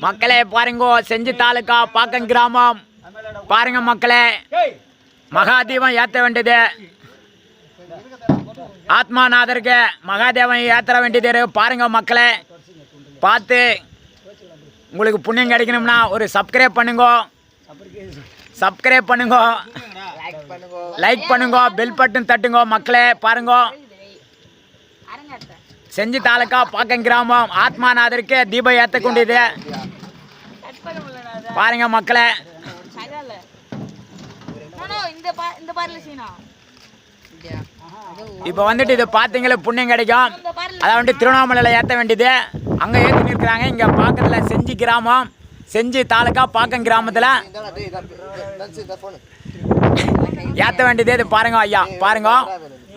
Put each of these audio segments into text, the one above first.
மக்களே பாருங்க, செஞ்சி தாலுக்கா பாக்கம் கிராமம் பாருங்க மக்களே, மகாதீபம் ஏற்ற வேண்டியது. ஆத்மாநாதருக்கு மகாதேவன் ஏற்ற வேண்டியது பாருங்க மக்களே. பார்த்து உங்களுக்கு புண்ணியம் கிடைக்கணும்னா ஒரு சப்ஸ்கிரைப் பண்ணுங்க, லைக் பண்ணுங்க, பெல் பட்டன் தட்டுங்க மக்களே. பாருங்க, செஞ்சி தாலுக்கா பாக்கம் கிராமம் ஆத்மாநாதருக்கு தீபம் ஏற்றக்கூடியது பாருங்க மக்களே. இப்போ வந்துட்டு இது பார்த்தீங்களே புண்ணியம் கிடைக்கும். அதை வந்துட்டு திருவண்ணாமலையில் ஏற்ற வேண்டியது. அங்கே ஏற்றின்னு இருக்கிறாங்க. இங்கே பக்கத்தில் செஞ்சி கிராமம், செஞ்சி தாலுக்கா பாக்கம் கிராமத்தில் ஏற்ற வேண்டியது. இது பாருங்க ஐயா, பாருங்க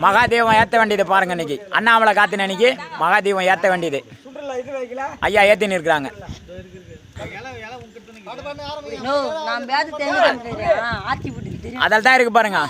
மகாதீபம் ஏற்ற வேண்டியது பாருங்க. இன்னைக்கு அண்ணாமலை காத்தின அன்னைக்கு மகாதீபம் ஏற்ற வேண்டியது ஐயா ஏற்றின்னு இருக்கிறாங்க. அதில் தான் இருக்கு பாருங்க.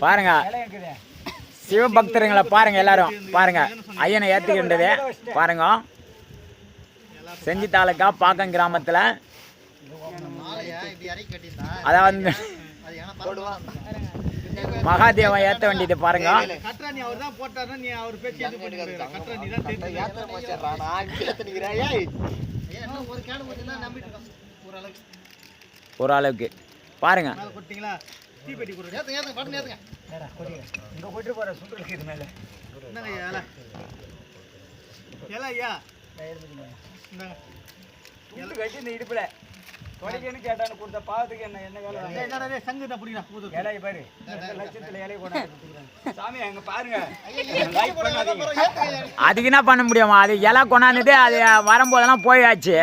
பாருங்க சிவபக்தருங்களை பாருங்க, எல்லாரும் பாருங்க ஐயனை ஏற்றுக்கின்றது பாருங்க. செஞ்சி தாலுக்கா பாக்கம் கிராமத்தில் அதாவது மகாதேவன் ஏற்ற வேண்டியது பாருங்க. ஓரளவுக்கு பாருங்க. அதுக்கு என்ன பண்ண முடியுமா? அது இலை கொண்டாந்துட்டு அது வரும்போதெல்லாம் போயாச்சு.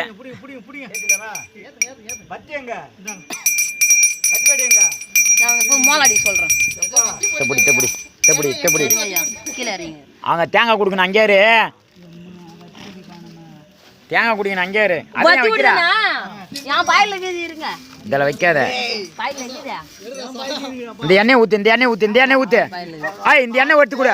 அவங்க தேங்காய் கொடுக்கணும், அங்கே தேங்காய் குடிக்கணும், அங்கே இதில் வைக்காத. இந்த எண்ணெய் ஊத்து, இந்த எண்ணெய் ஊத்து, இந்த எண்ணெய் ஊத்து. இந்த எண்ணெய் எடுத்து கூட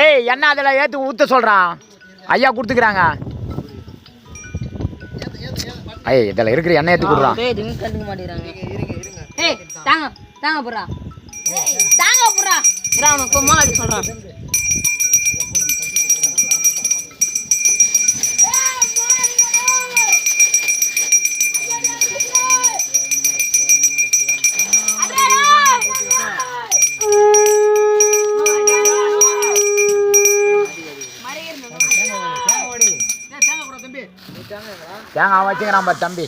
ஏய் என்ன அதில் ஏற்று ஊற்ற சொல்கிறான் ஐயா, கொடுத்துக்கிறாங்க. ஐய் இதில் இருக்கிற எண்ணெய் ஏற்றி கொடுறான். தேங்காய் வச்சுக்கிறான் பா தம்பி.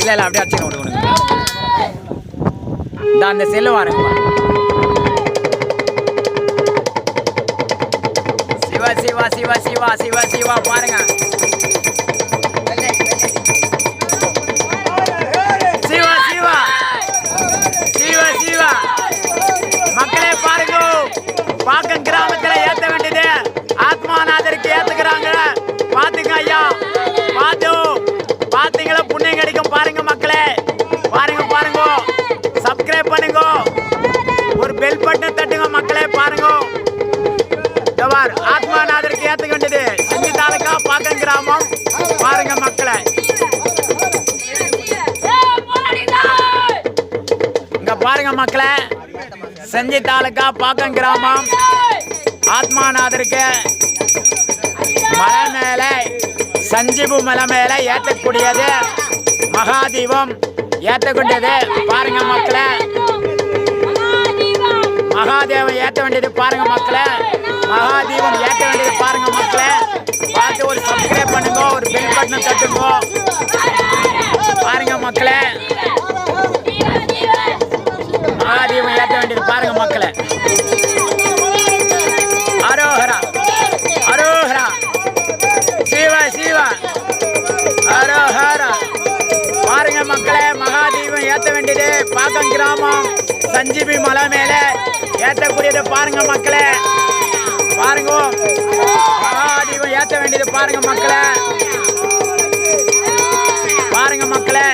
இல்ல இல்ல அப்படியே அடிச்சு விடுங்க. இந்த அந்த செல்லு வாருங்க. சிவா சிவா சிவா சிவா சிவா சிவா பாருங்க. சிவா சிவா சிவா சிவா மக்களே பாருங்க, பாக்கம் கிராமத்தில் ஏற்ற வேண்டியது ஆத்மாநாதருக்கு ஏத்துக்கிறாங்க. பாத்துங்க ஐயா, பாத்தீங்களா புண்ணியம் கிடைக்கும் பாருங்க மக்களே. பாருங்க பாருங்க, சப்ஸ்கிரைப் பண்ணுங்க, ஒரு பெல் பட்டன் தட்டுங்க மக்களே. பாருங்க ஆத்மாநாதருக்கு ஏத்துக்க வேண்டியது செஞ்சி தாலுக்கா பாக்கம் கிராமம் பாருங்க மக்களே, செஞ்சி தாலுக்கா பாக்கம் கிராமம் ஆத்மாநாதருக்கு மலை மேல சஞ்சீபு மலை மேல ஏற்றக்கூடியது மகாதீபம் ஏற்றக்கூடியது. பாருங்க மக்களே, மகாதேவம் ஏற்ற வேண்டியது. பாருங்க மக்களே, மகாதீபம் ஏற்ற வேண்டியது. பாருங்க மக்களே, பார்த்து ஒரு சப்ஸ்கிரைப் பண்ணுங்க, ஒரு பெல் பட்டனை தட்டுங்க. பாருங்க மக்களே, மகாதீபம் ஏற்ற வேண்டியது. பாருங்க மக்களே, அரோஹரா அரோஹரா சிவ சிவ அரோஹரா. பாருங்க மக்களே, மகாதீபம் ஏற்ற வேண்டியது. பாக்கம் கிராமம் சஞ்சீவி மலை மேல ஏற்றக்கூடியது. பாருங்க மக்களே, பாருங்க மகாதீபம் ஏற்ற வேண்டியது. பாருங்க மக்களே, பாருங்க மக்களே,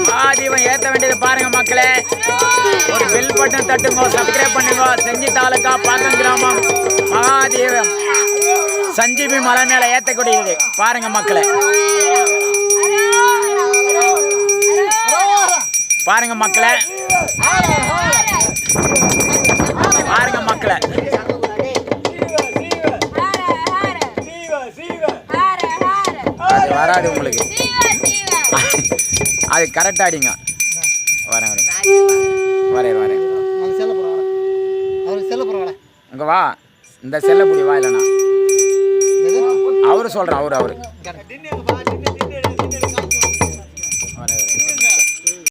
மகாதீபம் ஏற்ற வேண்டியது. பாருங்க மக்களே, ஒரு பெல் பட்டன் தட்டுங்க, சப்ஸ்கிரைப் பண்ணுங்க. செஞ்சி தாலுக்கா பாக்கம் கிராமம் மகாதீபம் சஞ்சீவி மலை மேல ஏற்றக்கூடியது. பாருங்க மக்களே, பாருங்க மக்களே, பாருங்க மக்களே, அது வராது உங்களுக்கு, அது கரெக்டாக அடிங்க. வரேன் வரேன் வரேன் இங்கே வா, இந்த செல்ல புடி வா. இல்லைண்ணா அவரு சொல்கிறேன், அவரு